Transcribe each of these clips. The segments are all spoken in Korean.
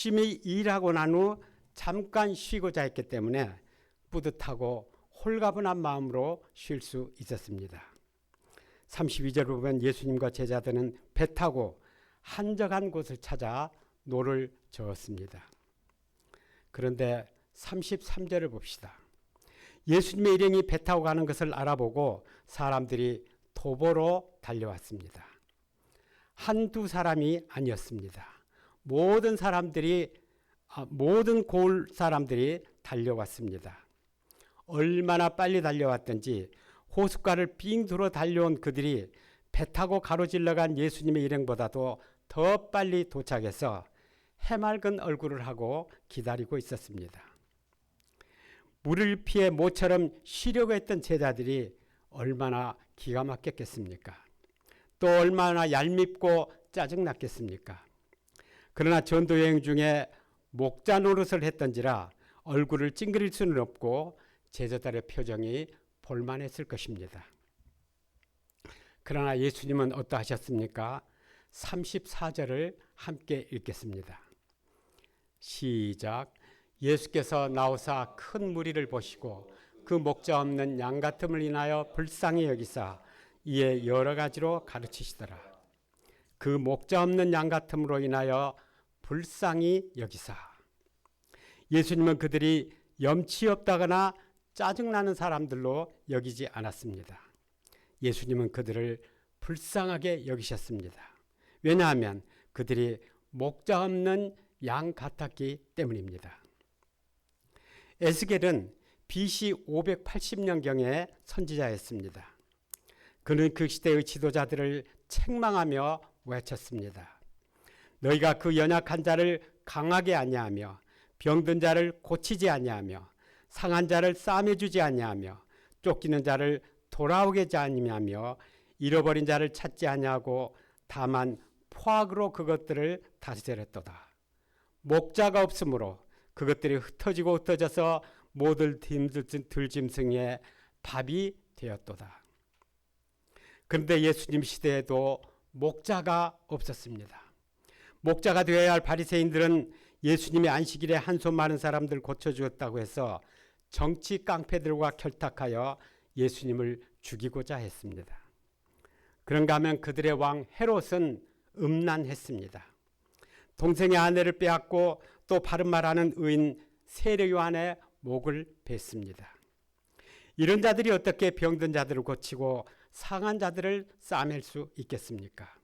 열심히 일하고 난 후 잠깐 쉬고자 했기 때문에 뿌듯하고 홀가분한 마음으로 쉴 수 있었습니다. 32절을 보면 예수님과 제자들은 배 타고 한적한 곳을 찾아 노를 저었습니다. 그런데 33절을 봅시다. 예수님의 일행이 배 타고 가는 것을 알아보고 사람들이 도보로 달려왔습니다. 한두 사람이 아니었습니다. 모든 고을 사람들이 달려왔습니다. 얼마나 빨리 달려왔던지 호숫가를 빙 돌아 달려온 그들이 배 타고 가로질러 간 예수님의 일행보다도 더 빨리 도착해서 해맑은 얼굴을 하고 기다리고 있었습니다. 물을 피해 모처럼 쉬려고 했던 제자들이 얼마나 기가 막혔겠습니까? 또 얼마나 얄밉고 짜증났겠습니까? 그러나 전도여행 중에 목자 노릇을 했던지라 얼굴을 찡그릴 수는 없고 제자들의 표정이 볼만했을 것입니다. 그러나 예수님은 어떠하셨습니까? 34절을 함께 읽겠습니다. 시작. 예수께서 나오사 큰 무리를 보시고 그 목자 없는 양 같음을 인하여 불쌍히 여기사 이에 여러 가지로 가르치시더라. 그 목자 없는 양 같음으로 인하여 불쌍히 여기사. 예수님은 그들이 염치 없다거나 짜증나는 사람들로 여기지 않았습니다. 예수님은 그들을 불쌍하게 여기셨습니다. 왜냐하면 그들이 목자 없는 양 같았기 때문입니다. 에스겔은 BC 580년경의 선지자였습니다. 그는 그 시대의 지도자들을 책망하며 외쳤습니다. 너희가 그 연약한 자를 강하게 아니하며 병든 자를 고치지 아니하며 상한 자를 싸매주지 아니하며 쫓기는 자를 돌아오게 하지 아니하며 잃어버린 자를 찾지 아니하고 다만 포악으로 그것들을 다스렸도다. 목자가 없으므로 그것들이 흩어지고 흩어져서 모든 들짐승의 밥이 되었도다. 그런데 예수님 시대에도 목자가 없었습니다. 목자가 되어야 할 바리새인들은 예수님이 안식일에 한손 많은 사람들 고쳐주었다고 해서 정치 깡패들과 결탁하여 예수님을 죽이고자 했습니다. 그런가 하면 그들의 왕 헤롯은 음란했습니다. 동생의 아내를 빼앗고 또 바른 말하는 의인 세례 요한의 목을 뱄습니다. 이런 자들이 어떻게 병든 자들을 고치고 상한 자들을 싸맬 수 있겠습니까?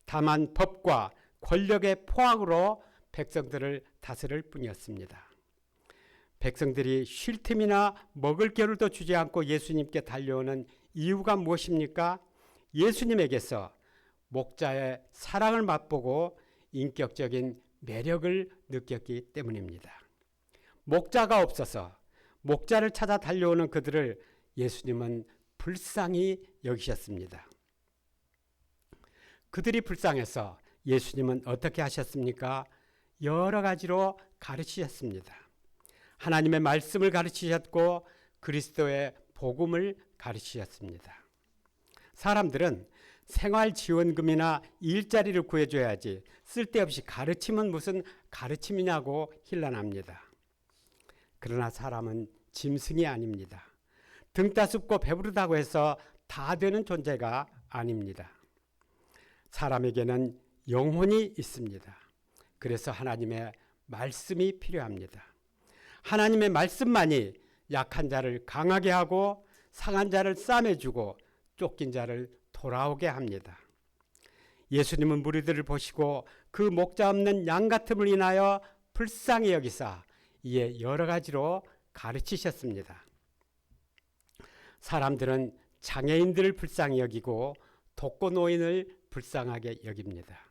다만 법과 권력의 포악으로 백성들을 다스릴 뿐이었습니다. 백성들이 쉴 틈이나 먹을 겨를도 주지 않고 예수님께 달려오는 이유가 무엇입니까? 예수님에게서 목자의 사랑을 맛보고 인격적인 매력을 느꼈기 때문입니다. 목자가 없어서 목자를 찾아 달려오는 그들을 예수님은 불쌍히 여기셨습니다. 그들이 불쌍해서 예수님은 어떻게 하셨습니까? 여러 가지로 가르치셨습니다. 하나님의 말씀을 가르치셨고 그리스도의 복음을 가르치셨습니다. 사람들은 생활지원금이나 일자리를 구해줘야지 쓸데없이 가르침은 무슨 가르침이냐고 힐난합니다. 그러나 사람은 짐승이 아닙니다. 등 따숩고 배부르다고 해서 다 되는 존재가 아닙니다. 사람에게는 영혼이 있습니다. 그래서 하나님의 말씀이 필요합니다. 하나님의 말씀만이 약한 자를 강하게 하고 상한 자를 싸매주고 쫓긴 자를 돌아오게 합니다. 예수님은 무리들을 보시고 그 목자 없는 양 같음을 인하여 불쌍히 여기사 이에 여러 가지로 가르치셨습니다. 사람들은 장애인들을 불쌍히 여기고 독거노인을 불쌍하게 여깁니다.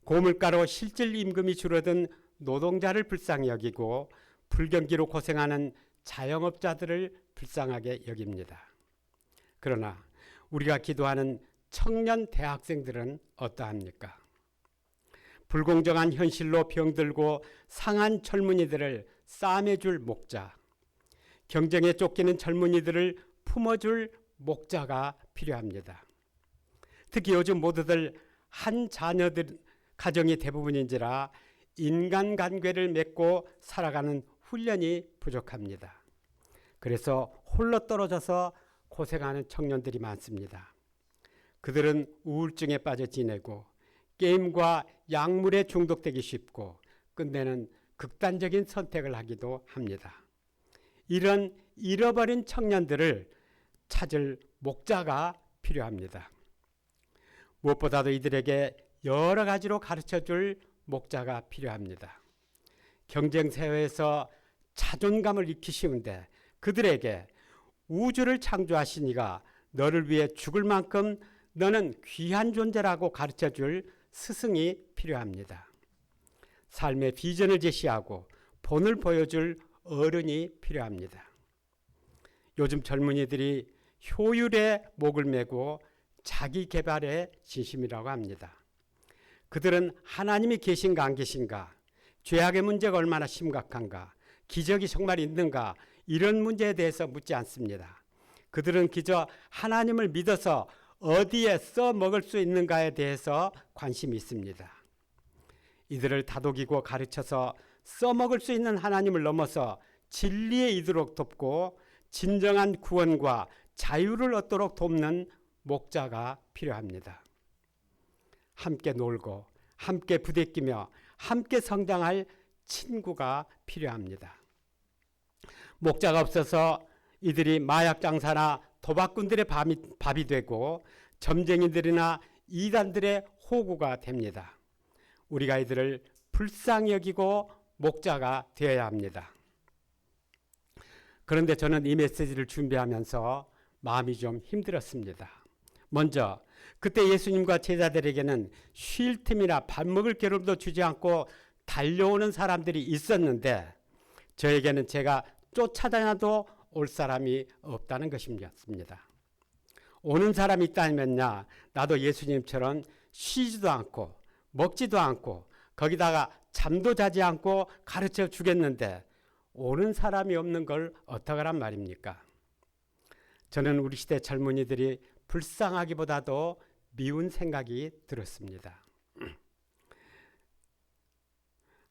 고물가로 실질 임금이 줄어든 노동자를 불쌍히 여기고 불경기로 고생하는 자영업자들을 불쌍하게 여깁니다. 그러나 우리가 기도하는 청년 대학생들은 어떠합니까? 불공정한 현실로 병들고 상한 젊은이들을 싸매줄 목자, 경쟁에 쫓기는 젊은이들을 품어줄 목자가 필요합니다. 특히 요즘 모두들 한 자녀들 가정이 대부분인지라 인간관계를 맺고 살아가는 훈련이 부족합니다. 그래서 홀로 떨어져서 고생하는 청년들이 많습니다. 그들은 우울증에 빠져 지내고 게임과 약물에 중독되기 쉽고 끝내는 극단적인 선택을 하기도 합니다. 이런 잃어버린 청년들을 찾을 목자가 필요합니다. 무엇보다도 이들에게 여러 가지로 가르쳐줄 목자가 필요합니다. 경쟁사회에서 자존감을 잃기 쉬운데 그들에게 우주를 창조하신 이가 너를 위해 죽을 만큼 너는 귀한 존재라고 가르쳐줄 스승이 필요합니다. 삶의 비전을 제시하고 본을 보여줄 어른이 필요합니다. 요즘 젊은이들이 효율에 목을 메고 자기 개발에 진심이라고 합니다. 그들은 하나님이 계신가 안 계신가, 죄악의 문제가 얼마나 심각한가, 기적이 정말 있는가 이런 문제에 대해서 묻지 않습니다. 그들은 그저 하나님을 믿어서 어디에 써먹을 수 있는가에 대해서 관심이 있습니다. 이들을 다독이고 가르쳐서 써먹을 수 있는 하나님을 넘어서 진리에 이르도록 돕고 진정한 구원과 자유를 얻도록 돕는 목자가 필요합니다. 함께 놀고 함께 부대끼며 함께 성장할 친구가 필요합니다. 목자가 없어서 이들이 마약 장사나 도박꾼들의 밥이 되고 점쟁이들이나 이단들의 호구가 됩니다. 우리가 이들을 불쌍히 여기고 목자가 되어야 합니다. 그런데 저는 이 메시지를 준비하면서 마음이 좀 힘들었습니다. 먼저 그때 예수님과 제자들에게는 쉴 틈이나 밥 먹을 겨를도 주지 않고 달려오는 사람들이 있었는데 저에게는 제가 쫓아다녀도 올 사람이 없다는 것이었습니다. 오는 사람이 있다면야 나도 예수님처럼 쉬지도 않고 먹지도 않고 거기다가 잠도 자지 않고 가르쳐 주겠는데 오는 사람이 없는 걸 어떡하란 말입니까? 저는 우리 시대 젊은이들이 불쌍하기보다도 미운 생각이 들었습니다.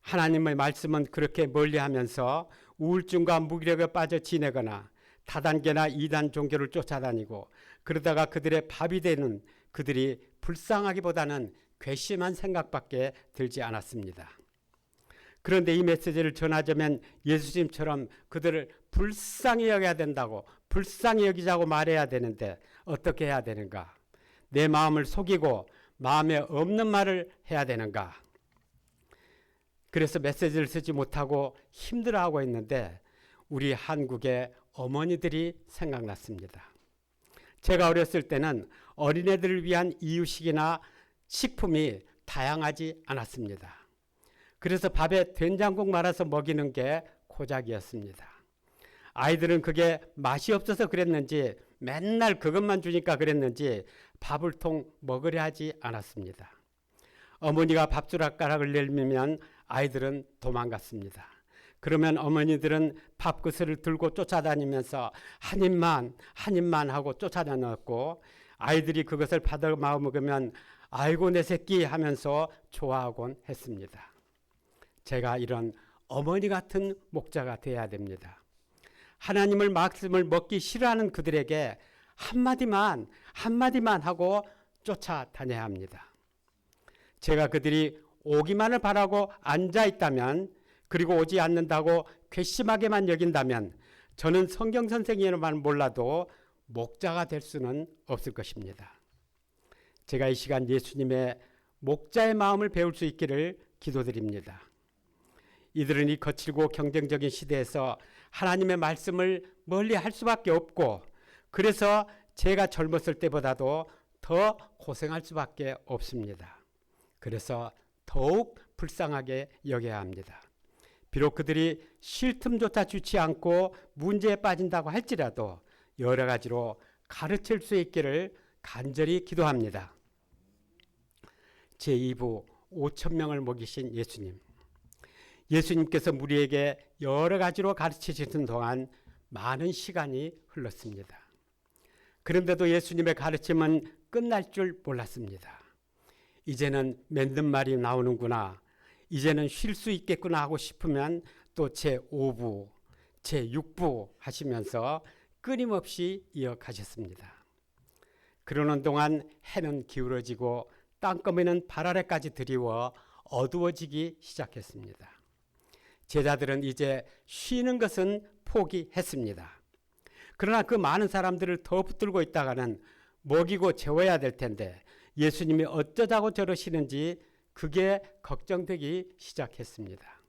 하나님의 말씀은 그렇게 멀리하면서 우울증과 무기력에 빠져 지내거나 다단계나 이단 종교를 쫓아다니고 그러다가 그들의 밥이 되는 그들이 불쌍하기보다는 괘씸한 생각밖에 들지 않았습니다. 그런데 이 메시지를 전하자면 예수님처럼 그들을 불쌍히 여겨야 된다고 불쌍히 여기자고 말해야 되는데 어떻게 해야 되는가? 내 마음을 속이고 마음에 없는 말을 해야 되는가? 그래서 메시지를 쓰지 못하고 힘들어하고 있는데 우리 한국의 어머니들이 생각났습니다. 제가 어렸을 때는 어린애들을 위한 이유식이나 식품이 다양하지 않았습니다. 그래서 밥에 된장국 말아서 먹이는 게 고작이었습니다. 아이들은 그게 맛이 없어서 그랬는지 맨날 그것만 주니까 그랬는지 밥을 통 먹으려 하지 않았습니다. 어머니가 밥숟가락을 내밀면 아이들은 도망갔습니다. 그러면 어머니들은 밥그릇을 들고 쫓아다니면서 한 입만 하고 쫓아다녔고 아이들이 그것을 받아 먹으면 아이고 내 새끼 하면서 좋아하곤 했습니다. 제가 이런 어머니 같은 목자가 되어야 됩니다. 하나님을 말씀을 먹기 싫어하는 그들에게 한마디만 하고 쫓아다녀야 합니다. 제가 그들이 오기만을 바라고 앉아 있다면 그리고 오지 않는다고 괘씸하게만 여긴다면 저는 성경 선생님만 몰라도 목자가 될 수는 없을 것입니다. 제가 이 시간 예수님의 목자의 마음을 배울 수 있기를 기도드립니다. 이들은 이 거칠고 경쟁적인 시대에서 하나님의 말씀을 멀리 할 수밖에 없고 그래서 제가 젊었을 때보다도 더 고생할 수밖에 없습니다. 그래서 더욱 불쌍하게 여겨야 합니다. 비록 그들이 쉴 틈조차 주지 않고 문제에 빠진다고 할지라도 여러 가지로 가르칠 수 있기를 간절히 기도합니다. 제2부 5천 명을 먹이신 예수님. 예수님께서 우리에게 여러 가지로 가르치시는 동안 많은 시간이 흘렀습니다. 그런데도 예수님의 가르침은 끝날 줄 몰랐습니다. 이제는 맺는 말이 나오는구나. 이제는 쉴 수 있겠구나 하고 싶으면 또 제5부, 제6부 하시면서 끊임없이 이어가셨습니다. 그러는 동안 해는 기울어지고 땅거미는 발 아래까지 드리워 어두워지기 시작했습니다. 제자들은 이제 쉬는 것은 포기했습니다. 그러나 그 많은 사람들을 더 붙들고 있다가는 먹이고 재워야 될 텐데 예수님이 어쩌자고 저러시는지 그게 걱정되기 시작했습니다.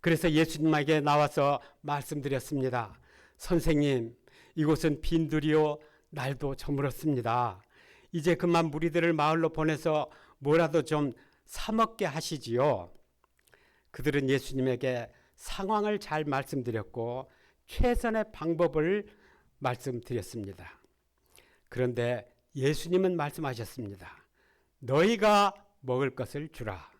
그래서 예수님에게 나와서 말씀드렸습니다. 선생님, 이곳은 빈들이요 날도 저물었습니다. 이제 그만 무리들을 마을로 보내서 뭐라도 좀 사먹게 하시지요. 그들은 예수님에게 상황을 잘 말씀드렸고 최선의 방법을 말씀드렸습니다. 그런데 예수님은 말씀하셨습니다. 너희가 먹을 것을 주라.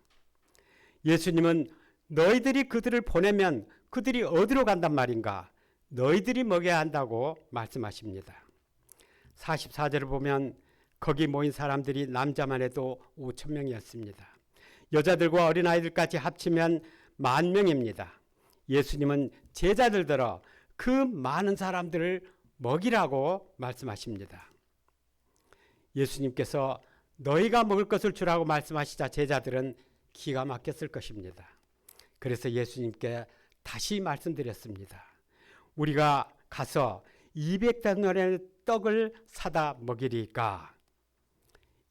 예수님은 너희들이 그들을 보내면 그들이 어디로 간단 말인가? 너희들이 먹여야 한다고 말씀하십니다. 44절을 보면 거기 모인 사람들이 남자만 해도 5,000명이었습니다. 여자들과 어린아이들까지 합치면 10,000명입니다. 예수님은 제자들더러 그 많은 사람들을 먹이라고 말씀하십니다. 예수님께서 너희가 먹을 것을 주라고 말씀하시자 제자들은 기가 막혔을 것입니다. 그래서 예수님께 다시 말씀드렸습니다. 우리가 가서 200데나리온의 떡을 사다 먹이리까?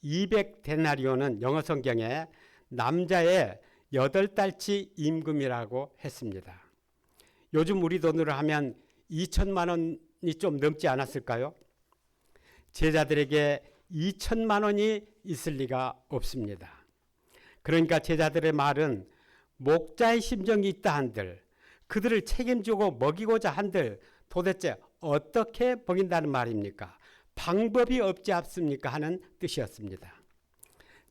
200데나리온은 영어 성경에 남자의 8달치 임금이라고 했습니다. 요즘 우리 돈으로 하면 2천만 원이 좀 넘지 않았을까요? 제자들에게 2천만 원이 있을 리가 없습니다. 그러니까 제자들의 말은 목자의 심정이 있다 한들, 그들을 책임지고 먹이고자 한들 도대체 어떻게 먹인다는 말입니까? 방법이 없지 않습니까? 하는 뜻이었습니다.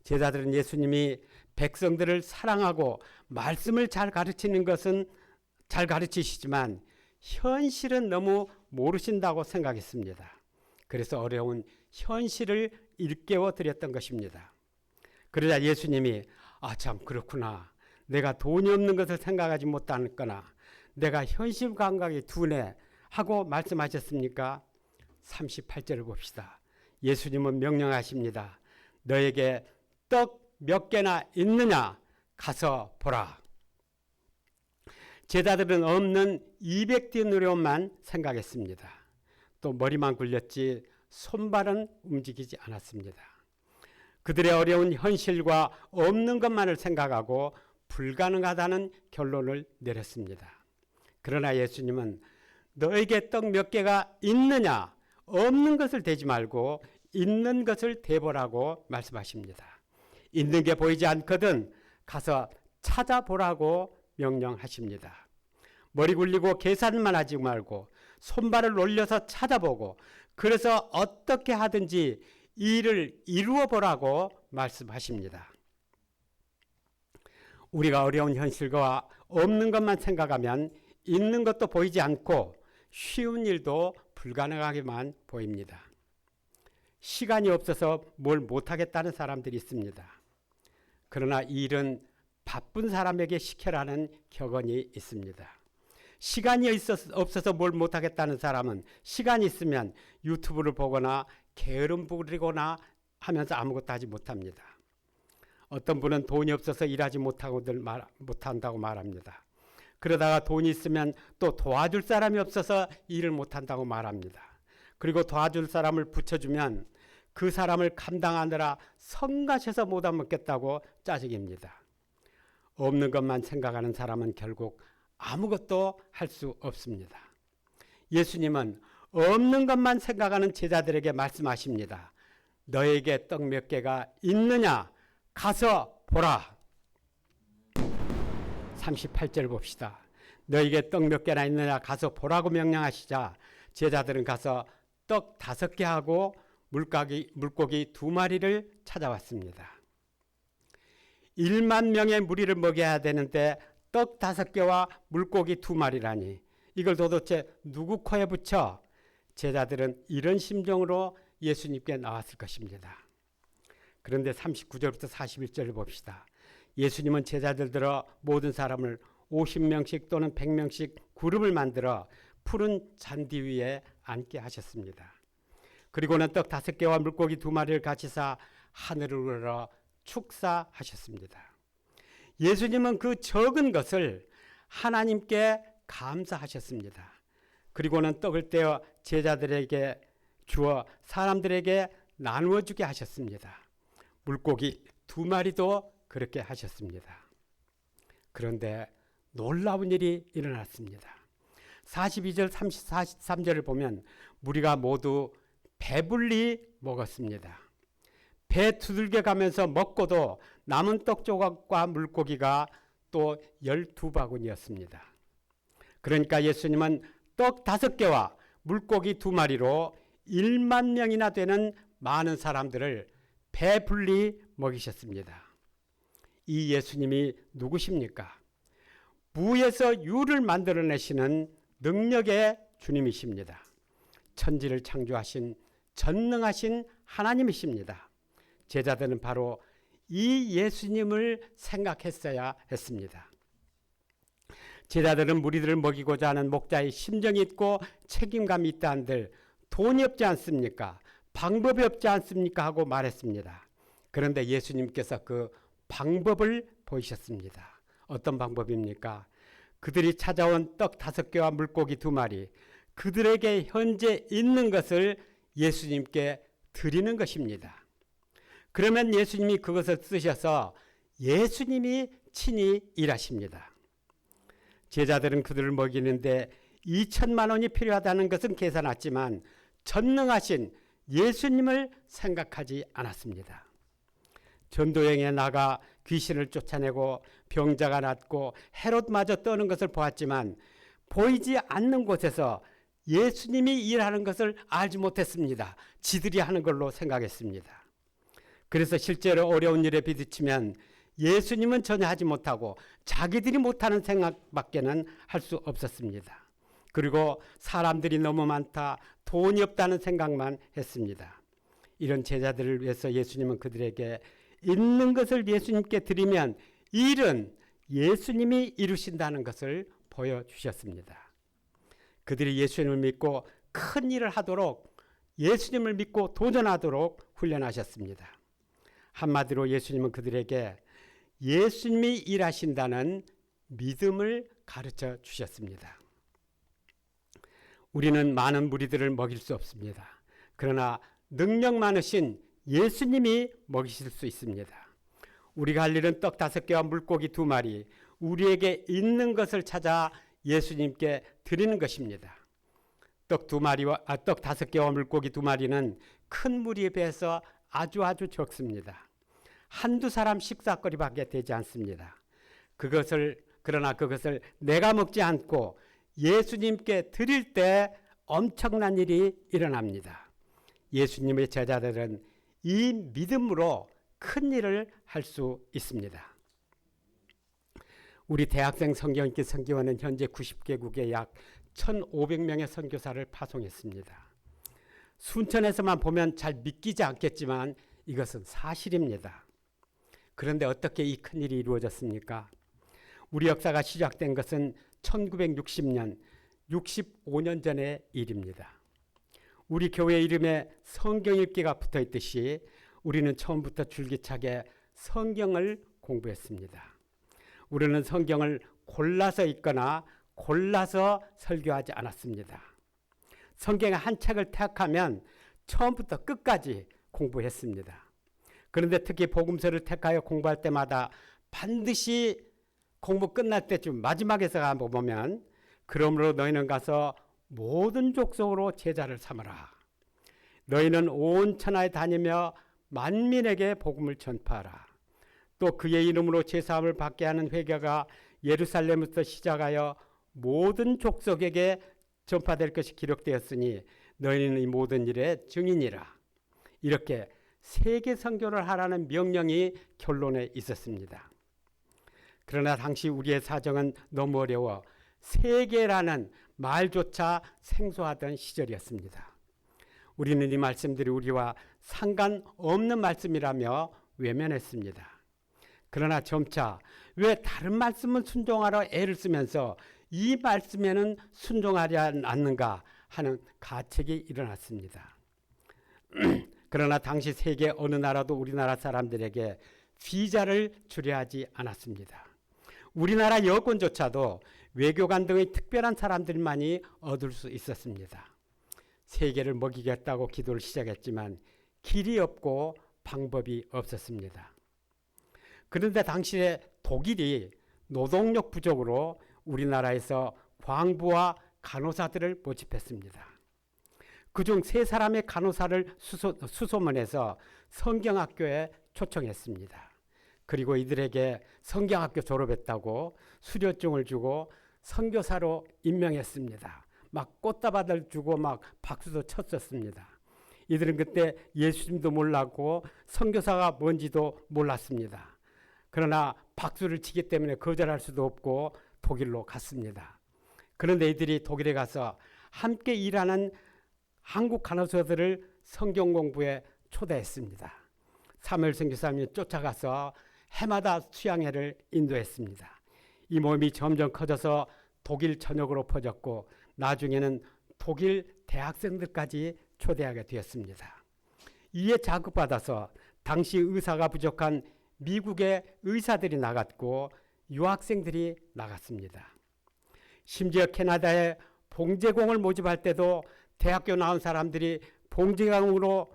제자들은 예수님이 백성들을 사랑하고 말씀을 잘 가르치는 것은 잘 가르치시지만 현실은 너무 모르신다고 생각했습니다. 그래서 어려운 현실을 일깨워 드렸던 것입니다. 그러자 예수님이 참 그렇구나. 내가 돈이 없는 것을 생각하지 못하거나 내가 현실 감각이 둔해 하고 말씀하셨습니까? 38절을 봅시다. 예수님은 명령하십니다. 너에게 떡 몇 개나 있느냐? 가서 보라. 제자들은 없는 200데나리온만 생각했습니다. 또 머리만 굴렸지 손발은 움직이지 않았습니다. 그들의 어려운 현실과 없는 것만을 생각하고 불가능하다는 결론을 내렸습니다. 그러나 예수님은 너에게 떡 몇 개가 있느냐? 없는 것을 대지 말고 있는 것을 대보라고 말씀하십니다. 있는 게 보이지 않거든 가서 찾아보라고 명령하십니다. 머리 굴리고 계산만 하지 말고 손발을 올려서 찾아보고 그래서 어떻게 하든지 일을 이루어 보라고 말씀하십니다. 우리가 어려운 현실과 없는 것만 생각하면 있는 것도 보이지 않고 쉬운 일도 불가능하게만 보입니다. 시간이 없어서 뭘 못하겠다는 사람들이 있습니다. 그러나 이 일은 바쁜 사람에게 시켜라는 격언이 있습니다. 시간이 없어서 뭘 못하겠다는 사람은 시간이 있으면 유튜브를 보거나 게으름 부리거나 하면서 아무것도 하지 못합니다. 어떤 분은 돈이 없어서 일하지 못한다고 말합니다. 그러다가 돈이 있으면 또 도와줄 사람이 없어서 일을 못한다고 말합니다. 그리고 도와줄 사람을 붙여주면 그 사람을 감당하느라 성가셔서 못 먹겠다고 짜증입니다. 없는 것만 생각하는 사람은 결국 아무것도 할 수 없습니다. 예수님은 없는 것만 생각하는 제자들에게 말씀하십니다. 너에게 떡 몇 개가 있느냐? 가서 보라. 38절 봅시다. 너에게 떡 몇 개나 있느냐? 가서 보라고 명령하시자 제자들은 가서 떡 5개 하고 물고기 2마리를 찾아왔습니다. 1만 명의 무리를 먹여야 되는데 떡 5개와 물고기 2마리라니 이걸 도대체 누구 코에 붙여? 제자들은 이런 심정으로 예수님께 나왔을 것입니다. 그런데 39절부터 41절을 봅시다. 예수님은 제자들 들어 모든 사람을 50명씩 또는 100명씩 그룹을 만들어 푸른 잔디 위에 앉게 하셨습니다. 그리고는 떡 5개와 물고기 2마리를 가지사 하늘을 우러러 축사하셨습니다. 예수님은 그 적은 것을 하나님께 감사하셨습니다. 그리고는 떡을 떼어 제자들에게 주어 사람들에게 나누어 주게 하셨습니다. 물고기 2마리도 그렇게 하셨습니다. 그런데 놀라운 일이 일어났습니다. 42절 43절을 보면 무리가 모두 배불리 먹었습니다. 배 두들겨 가면서 먹고도 남은 떡 조각과 물고기가 또 12바구니였습니다. 그러니까 예수님은 떡 5개와 물고기 2마리로 1만 명이나 되는 많은 사람들을 배불리 먹이셨습니다. 이 예수님이 누구십니까? 무에서 유를 만들어내시는 능력의 주님이십니다. 천지를 창조하신 전능하신 하나님이십니다. 제자들은 바로 이 예수님을 생각했어야 했습니다. 제자들은 무리들을 먹이고자 하는 목자의 심정이 있고 책임감이 있다 한들 돈이 없지 않습니까? 방법이 없지 않습니까? 하고 말했습니다. 그런데 예수님께서 그 방법을 보이셨습니다. 어떤 방법입니까? 그들이 찾아온 떡 5개와 물고기 2마리, 그들에게 현재 있는 것을 예수님께 드리는 것입니다. 그러면 예수님이 그것을 쓰셔서 예수님이 친히 일하십니다. 제자들은 그들을 먹이는데 2천만 원이 필요하다는 것은 계산했지만 전능하신 예수님을 생각하지 않았습니다. 전도여행에 나가 귀신을 쫓아내고 병자가 낫고 헤롯마저 떠는 것을 보았지만 보이지 않는 곳에서 예수님이 일하는 것을 알지 못했습니다. 지들이 하는 걸로 생각했습니다. 그래서 실제로 어려운 일에 부딪히면 예수님은 전혀 하지 못하고 자기들이 못하는 생각밖에는 할 수 없었습니다. 그리고 사람들이 너무 많다, 돈이 없다는 생각만 했습니다. 이런 제자들을 위해서 예수님은 그들에게 있는 것을 예수님께 드리면 일은 예수님이 이루신다는 것을 보여주셨습니다. 그들이 예수님을 믿고 큰 일을 하도록 예수님을 믿고 도전하도록 훈련하셨습니다. 한마디로 예수님은 그들에게 예수님이 일하신다는 믿음을 가르쳐 주셨습니다. 우리는 많은 무리들을 먹일 수 없습니다. 그러나 능력 많으신 예수님이 먹이실 수 있습니다. 우리가 할 일은 떡 5개와 물고기 2마리, 우리에게 있는 것을 찾아 예수님께 드리는 것입니다. 떡 5개와 물고기 2마리는 큰 무리에 비해서 아주 적습니다. 한두 사람 식사거리밖에 되지 않습니다. 그러나 그것을 내가 먹지 않고 예수님께 드릴 때 엄청난 일이 일어납니다. 예수님의 제자들은 이 믿음으로 큰 일을 할 수 있습니다. 우리 대학생 성경읽기 선교회는 현재 90개국에 약 1,500명의 선교사를 파송했습니다. 순천에서만 보면 잘 믿기지 않겠지만 이것은 사실입니다. 그런데 어떻게 이 큰일이 이루어졌습니까? 우리 역사가 시작된 것은 1960년, 65년 전의 일입니다. 우리 교회 이름에 성경읽기가 붙어 있듯이 우리는 처음부터 줄기차게 성경을 공부했습니다. 우리는 성경을 골라서 읽거나 골라서 설교하지 않았습니다. 성경의 한 책을 택하면 처음부터 끝까지 공부했습니다. 그런데 특히 복음서를 택하여 공부할 때마다 반드시 공부 끝날 때쯤 마지막에서 한번 보면 그러므로 너희는 가서 모든 족속으로 제자를 삼으라. 너희는 온 천하에 다니며 만민에게 복음을 전파하라. 또 그의 이름으로 제사함을 받게 하는 회개가 예루살렘부터 시작하여 모든 족속에게 전파될 것이 기록되었으니 너희는 이 모든 일의 증인이라. 이렇게 세계 선교를 하라는 명령이 결론에 있었습니다. 그러나 당시 우리의 사정은 너무 어려워 세계라는 말조차 생소하던 시절이었습니다. 우리는 이 말씀들이 우리와 상관없는 말씀이라며 외면했습니다. 그러나 점차 왜 다른 말씀은 순종하러 애를 쓰면서 이 말씀에는 순종하지 않는가 하는 가책이 일어났습니다. 그러나 당시 세계 어느 나라도 우리나라 사람들에게 비자를 주례하지 않았습니다. 우리나라 여권조차도 외교관 등의 특별한 사람들만이 얻을 수 있었습니다. 세계를 먹이겠다고 기도를 시작했지만 길이 없고 방법이 없었습니다. 그런데 당시에 독일이 노동력 부족으로 우리나라에서 광부와 간호사들을 모집했습니다. 그중 3사람의 간호사를 수소문해서 성경학교에 초청했습니다. 그리고 이들에게 성경학교 졸업했다고 수료증을 주고 선교사로 임명했습니다. 막 꽃다발을 주고 막 박수도 쳤었습니다. 이들은 그때 예수님도 몰랐고 선교사가 뭔지도 몰랐습니다. 그러나 박수를 치기 때문에 거절할 수도 없고 독일로 갔습니다. 그런데 이들이 독일에 가서 함께 일하는 한국 간호사들을 성경 공부에 초대했습니다. 사무엘 선교사님이 쫓아가서 해마다 수양회를 인도했습니다. 이 모임이 점점 커져서 독일 전역으로 퍼졌고 나중에는 독일 대학생들까지 초대하게 되었습니다. 이에 자극받아서 당시 의사가 부족한 미국의 의사들이 나갔고 유학생들이 나갔습니다. 심지어 캐나다에 봉제공을 모집할 때도 대학교 나온 사람들이 봉제공으로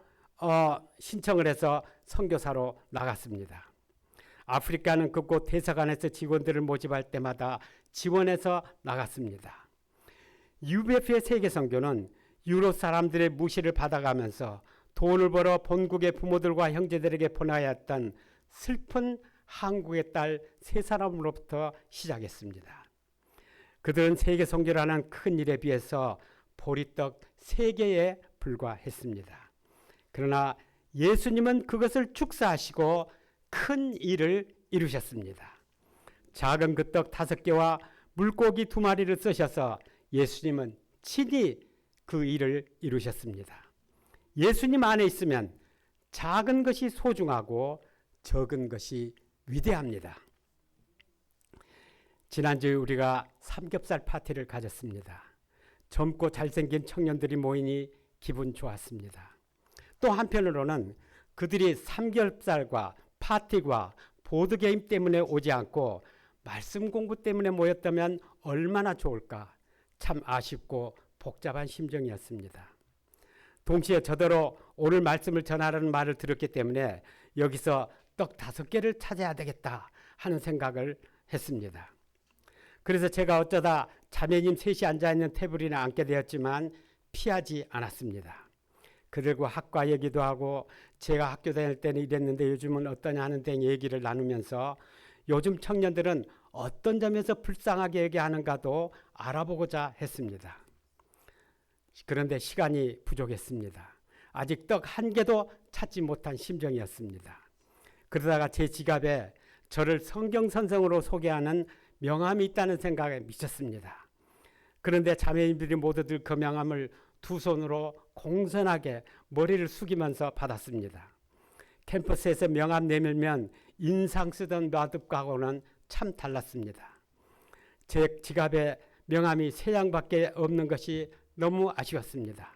신청을 해서 선교사로 나갔습니다. 아프리카는 그곳 대사관에서 직원들을 모집할 때마다 지원해서 나갔습니다. UBF의 세계 선교는 유럽 사람들의 무시를 받아가면서 돈을 벌어 본국의 부모들과 형제들에게 보내야 했던 슬픈 한국의 딸 3사람으로부터 시작했습니다. 그들은 세계 선교라는 큰 일에 비해서 보리떡 3개에 불과했습니다. 그러나 예수님은 그것을 축사하시고 큰 일을 이루셨습니다. 작은 그 떡 5개와 물고기 2마리를 쓰셔서 예수님은 친히 그 일을 이루셨습니다. 예수님 안에 있으면 작은 것이 소중하고 적은 것이 위대합니다. 지난주에 우리가 삼겹살 파티를 가졌습니다. 젊고 잘생긴 청년들이 모이니 기분 좋았습니다. 또 한편으로는 그들이 삼겹살과 파티와 보드게임 때문에 오지 않고 말씀 공부 때문에 모였다면 얼마나 좋을까 참 아쉽고 복잡한 심정이었습니다. 동시에 저더러 오늘 말씀을 전하라는 말을 들었기 때문에 여기서 떡 5개를 찾아야 되겠다 하는 생각을 했습니다. 그래서 제가 어쩌다 자매님 셋이 앉아있는 테이블이나 앉게 되었지만 피하지 않았습니다. 그들과 학과 얘기도 하고 제가 학교 다닐 때는 이랬는데 요즘은 어떠냐 하는 등 얘기를 나누면서 요즘 청년들은 어떤 점에서 불쌍하게 얘기하는가도 알아보고자 했습니다. 그런데 시간이 부족했습니다. 아직 떡 1개도 찾지 못한 심정이었습니다. 그러다가 제 지갑에 저를 성경선생으로 소개하는 명함이 있다는 생각에 미쳤습니다. 그런데 자매님들이 모두들 그 명함을 2손으로 공손하게 머리를 숙이면서 받았습니다. 캠퍼스에서 명함 내밀면 인상 쓰던 마듭하고는 참 달랐습니다. 제 지갑에 명함이 3장밖에 없는 것이 너무 아쉬웠습니다.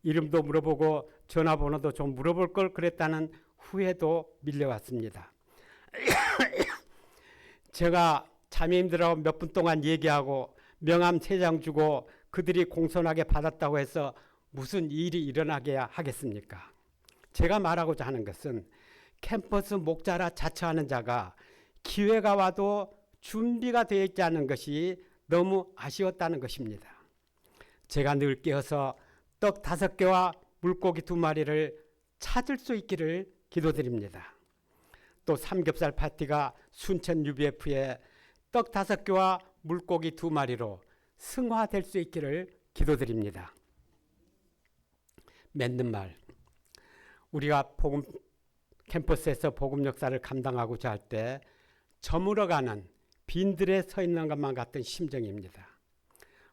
이름도 물어보고 전화번호도 좀 물어볼 걸 그랬다는 후회도 밀려왔습니다. 제가 자매님들하고 몇 분 동안 얘기하고 명함 3장 주고 그들이 공손하게 받았다고 해서 무슨 일이 일어나게 하겠습니까? 제가 말하고자 하는 것은 캠퍼스 목자라 자처하는 자가 기회가 와도 준비가 되어 있지 않은 것이 너무 아쉬웠다는 것입니다. 제가 늘 깨어서 떡 5개와 물고기 2마리를 찾을 수 있기를 기도드립니다. 또 삼겹살 파티가 순천 UBF에 떡 5개와 물고기 2마리로 승화될 수 있기를 기도드립니다. 맺는 말, 우리가 복음 캠퍼스에서 복음 역사를 감당하고자 할 때 저물어가는 빈들에 서 있는 것만 같은 심정입니다.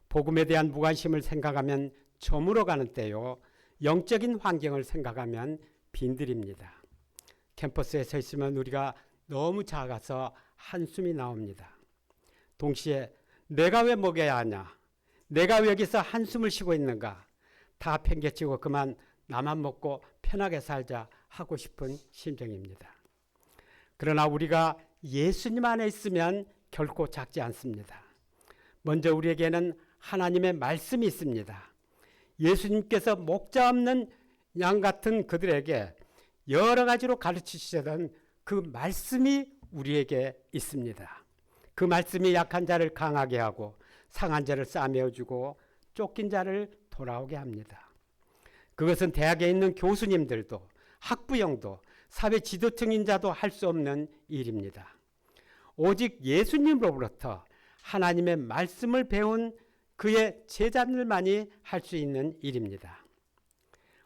복음에 대한 무관심을 생각하면 저물어가는 때요, 영적인 환경을 생각하면 빈들입니다. 캠퍼스에 서 있으면 우리가 너무 작아서 한숨이 나옵니다. 동시에 내가 왜 먹여야 하냐? 내가 왜 여기서 한숨을 쉬고 있는가? 다 팽개치고 그만 나만 먹고 편하게 살자 하고 싶은 심정입니다. 그러나 우리가 예수님 안에 있으면 결코 작지 않습니다. 먼저 우리에게는 하나님의 말씀이 있습니다. 예수님께서 목자 없는 양 같은 그들에게 여러 가지로 가르치시던 그 말씀이 우리에게 있습니다. 그 말씀이 약한 자를 강하게 하고 상한 자를 싸매어주고 쫓긴 자를 돌아오게 합니다. 그것은 대학에 있는 교수님들도 학부형도 사회 지도층인 자도 할 수 없는 일입니다. 오직 예수님으로부터 하나님의 말씀을 배운 그의 제자들만이 할 수 있는 일입니다.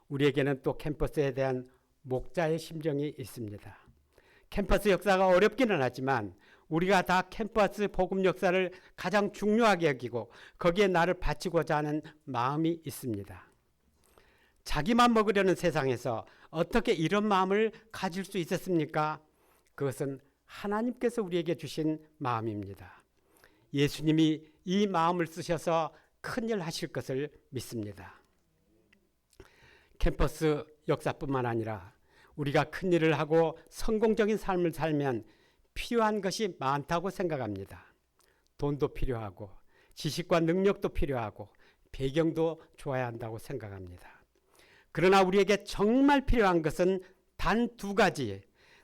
우리에게는 또 캠퍼스에 대한 목자의 심정이 있습니다. 캠퍼스 역사가 어렵기는 하지만 우리가 다 캠퍼스 복음 역사를 가장 중요하게 여기고 거기에 나를 바치고자 하는 마음이 있습니다. 자기만 먹으려는 세상에서 어떻게 이런 마음을 가질 수 있었습니까? 그것은 하나님께서 우리에게 주신 마음입니다. 예수님이 이 마음을 쓰셔서 큰일 하실 것을 믿습니다. 캠퍼스 역사뿐만 아니라 우리가 큰일을 하고 성공적인 삶을 살면 필요한 것이 많다고 생각합니다. 돈도 필요하고 지식과 능력도 필요하고 배경도 좋아야 한다고 생각합니다. 그러나 우리에게 정말 필요한 것은 단 두 가지,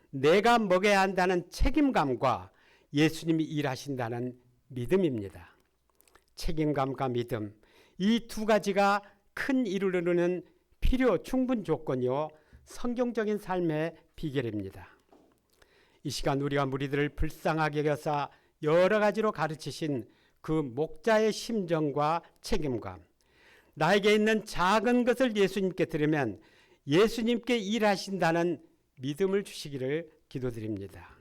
내가 먹여야 한다는 책임감과 예수님이 일하신다는 믿음입니다. 책임감과 믿음, 이 두 가지가 큰 일을 이루는 필요 충분 조건이요 성경적인 삶의 비결입니다. 이 시간 우리가 무리들을 불쌍하게 여겨서 여러 가지로 가르치신 그 목자의 심정과 책임감, 나에게 있는 작은 것을 예수님께 드리면 예수님께 일하신다는 믿음을 주시기를 기도드립니다.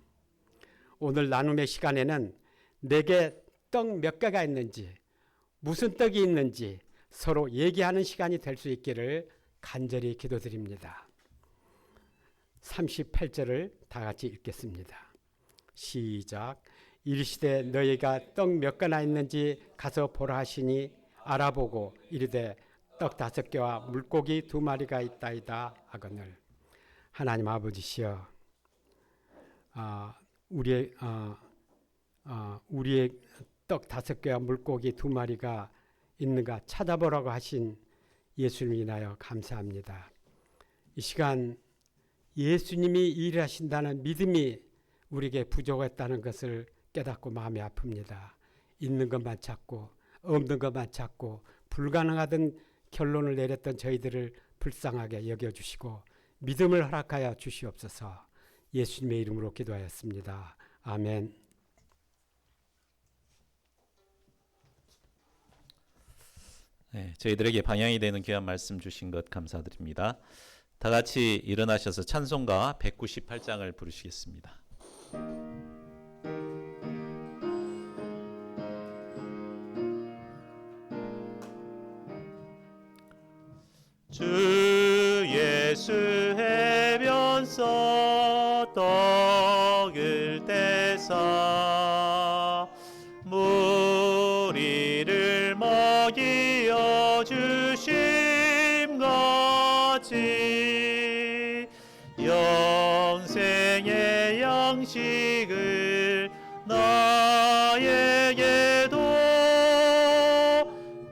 오늘 나눔의 시간에는 내게 떡 몇 개가 있는지, 무슨 떡이 있는지 서로 얘기하는 시간이 될 수 있기를 간절히 기도드립니다. 38절을 다 같이 읽겠습니다. 시작. 이르시되 너희가 떡 몇 개나 있는지 가서 보라 하시니 알아보고 이르되 떡 5개와 물고기 2마리가 있다이다 하거늘. 하나님 아버지시여, 우리의 떡 5개와 물고기 2마리가 있는가 찾아보라고 하신 예수님 인하여 감사합니다. 이 시간 예수님이 일하신다는 믿음이 우리에게 부족했다는 것을 깨닫고 마음이 아픕니다. 있는 것만 찾고 없는 것만 찾고 불가능하던 결론을 내렸던 저희들을 불쌍하게 여겨주시고 믿음을 허락하여 주시옵소서. 예수님의 이름으로 기도하였습니다. 아멘. 네, 저희들에게 방향이 되는 귀한 말씀 주신 것 감사드립니다. 다 같이 일어나셔서 찬송가 198장을 부르시겠습니다. 주 예수 해변서 떡을 떼사 무리를 먹이어 주심같이 영생의 양식을 나에게도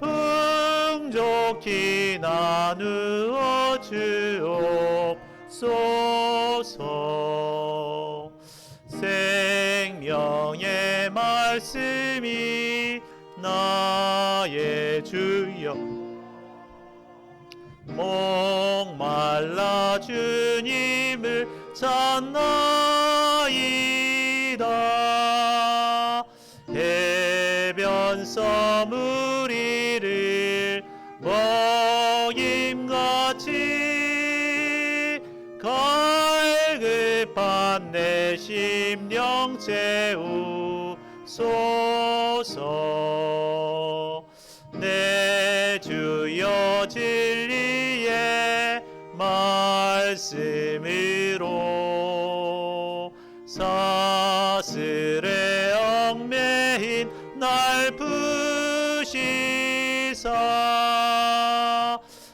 풍족히 나누어 주옵소서. 생명의 말씀이 나의 주여 목말라 주님을 찾나이다. 해변서 무리를 먹임같이 갈급한 내 심령 채우소서. 내 주여 진리의 말씀으로 사슬에 얽매인 날 푸시사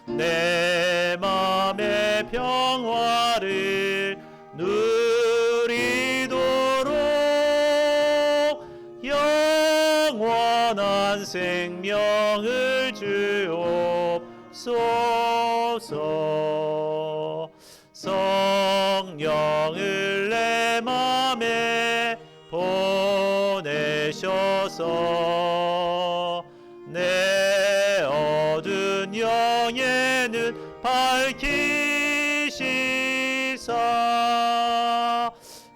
내 맘의 평화를 누리도록 영원한 생명을 주옵소서. 성령을 내 맘에 보내셔서 내 어두운 영에는 밝히시사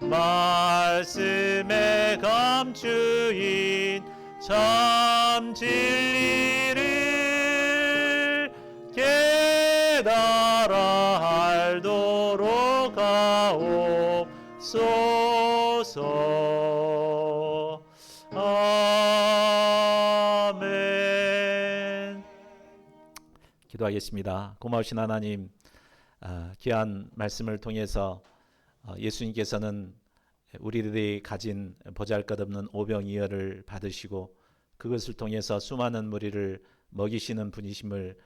말씀에 감추인 참 진리를 깨달아 알도록 하옵소서. 아멘. 기도하겠습니다. 고마우신 하나님, 귀한 말씀을 통해서 예수님께서는 우리들이 가진 보잘것없는 오병이어를 받으시고 그것을 통해서 수많은 무리를 먹이시는 분이심을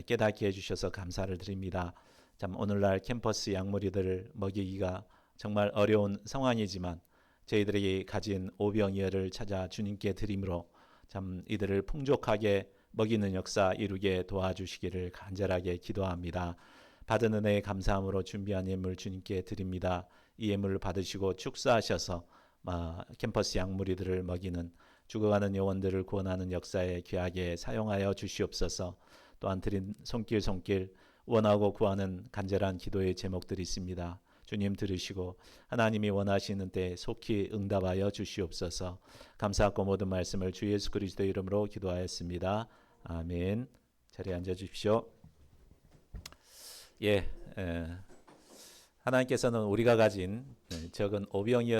깨닫게 해주셔서 감사를 드립니다. 참 오늘날 캠퍼스 양무리들을 먹이기가 정말 어려운 상황이지만 저희들이 가진 오병이어를 찾아 주님께 드림으로 참 이들을 풍족하게 먹이는 역사 이루게 도와주시기를 간절하게 기도합니다. 받은 은혜에 감사함으로 준비한 예물 주님께 드립니다. 이 예물을 받으시고 축사하셔서 캠퍼스 양무리들을 먹이는 죽어가는 영혼들을 구원하는 역사에 귀하게 사용하여 주시옵소서. 또한 드린 손길 원하고 구하는 간절한 기도의 제목들이 있습니다. 주님 들으시고 하나님이 원하시는 때 속히 응답하여 주시옵소서. 감사하고 모든 말씀을 주 예수 그리스도 이름으로 기도하였습니다. 아멘. 자리에 앉아 주십시오. 하나님께서는 우리가 가진 적은 오병이어